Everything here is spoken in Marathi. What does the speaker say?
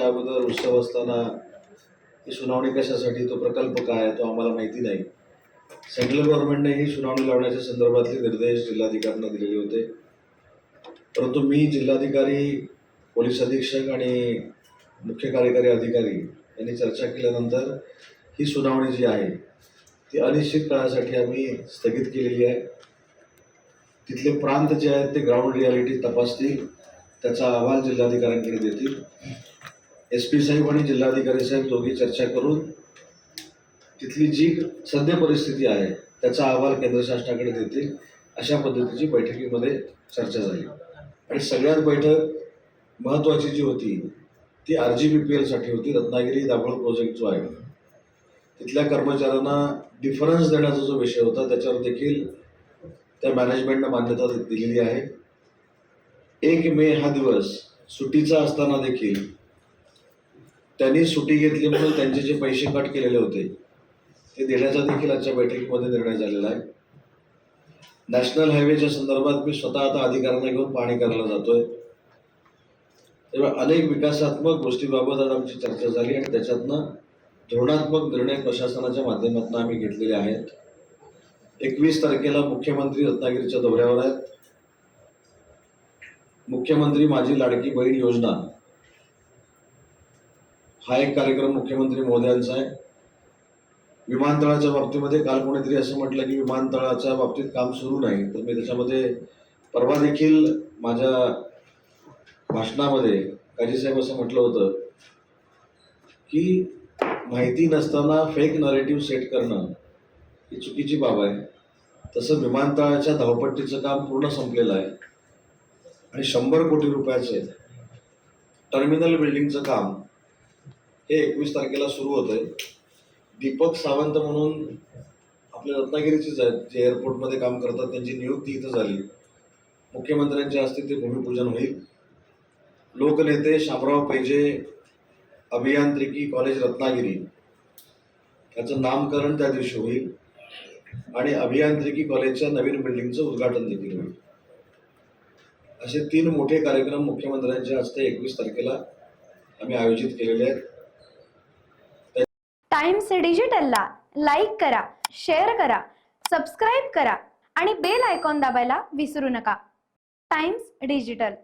अगोदर उत्सव असताना ही सुनावणी कशासाठी, तो प्रकल्प काय, तो आम्हाला माहिती नाही. सेंट्रल गव्हर्नमेंटने ही सुनावणी लावण्याच्या संदर्भातले निर्देश जिल्हाधिकाऱ्यांना दिलेले होते. परंतु मी जिल्हाधिकारी, पोलीस अधीक्षक आणि मुख्य कार्यकारी अधिकारी यांनी चर्चा केल्यानंतर ही सुनावणी जी आहे ती अनिश्चित काळासाठी आम्ही स्थगित केलेली आहे. तिथले प्रांत जे आहेत ते ग्राउंड रियालिटी तपासतील, त्याचा अहवाल जिल्हाधिकाऱ्यांकडे देतील. SP साहेब आणि जिल्हाधिकारी साहेब दोघी चर्चा करून तिथली जी सद्य परिस्थिती आहे त्याचा अहवाल केंद्र शासनाकडे देतील. अशा पद्धतीची बैठकीमध्ये चर्चा झाली. आणि सगळ्यात बैठक महत्त्वाची जी होती ती RGBPL साठी होती. रत्नागिरी दाभोळ प्रोजेक्ट जो आहे तिथल्या कर्मचाऱ्यांना डिफरन्स देण्याचा जो विषय होता त्याच्यावर देखील त्या मॅनेजमेंटनं मान्यता दिलेली आहे. 1 मे हा दिवस सुट्टीचा असताना देखील त्यांनी सुट्टी घेतली म्हणून त्यांचे जे पैसे कट केलेले होते ते देण्याचा देखील आजच्या बैठकीमध्ये निर्णय झालेला आहे. नॅशनल हायवेच्या संदर्भात मी स्वतः आता अधिकाऱ्यांना घेऊन पाहणी करायला जातोय. तेव्हा अनेक विकासात्मक गोष्टीबाबत आज आमची चर्चा झाली आणि त्याच्यातनं धोरणात्मक निर्णय प्रशासनाच्या माध्यमातून आम्ही घेतलेले आहेत. 21 तारखेला मुख्यमंत्री रत्नागिरीच्या दौऱ्यावर आहेत. मुख्यमंत्री माझी लाडकी बहीण योजना हा एक कार्यक्रम मुख्यमंत्री महोदयांचा आहे. विमानतळाच्या बाबतीमध्ये काल कोणीतरी असं म्हटलं की विमानतळाच्या बाबतीत काम सुरू नाही, तर मी त्याच्यामध्ये परवा देखील माझ्या भाषणामध्ये काजीसाहेब असं म्हटलं होतं की माहिती नसताना फेक नरेटिव्ह सेट करणं ही चुकीची बाब आहे. तसं विमानतळाच्या धावपट्टीचं काम पूर्ण संपलेलं आहे आणि 100 कोटी रुपयाचे टर्मिनल बिल्डिंगचं काम हे 21 तारखेला सुरू होत आहे. दीपक सावंत म्हणून आपल्या रत्नागिरीचीच आहेत जे एअरपोर्टमध्ये काम करतात, त्यांची नियुक्ती इथं झाली. मुख्यमंत्र्यांच्या हस्ते ते भूमिपूजन होईल. लोकनेते शामराव पैजे अभियांत्रिकी कॉलेज रत्नागिरी याचं नामकरण त्या दिवशी होईल आणि अभियांत्रिकी कॉलेजच्या नवीन बिल्डिंगचं उद्घाटन देखील होईल. असे 3 मोठे कार्यक्रम मुख्यमंत्र्यांच्या हस्ते 21 तारखेला आम्ही आयोजित केलेले आहेत. टाइम्स डिजिटलला लाईक करा, शेअर करा, सबस्क्राईब करा आणि बेल आयकॉन दाबायला विसरू नका. Times digital.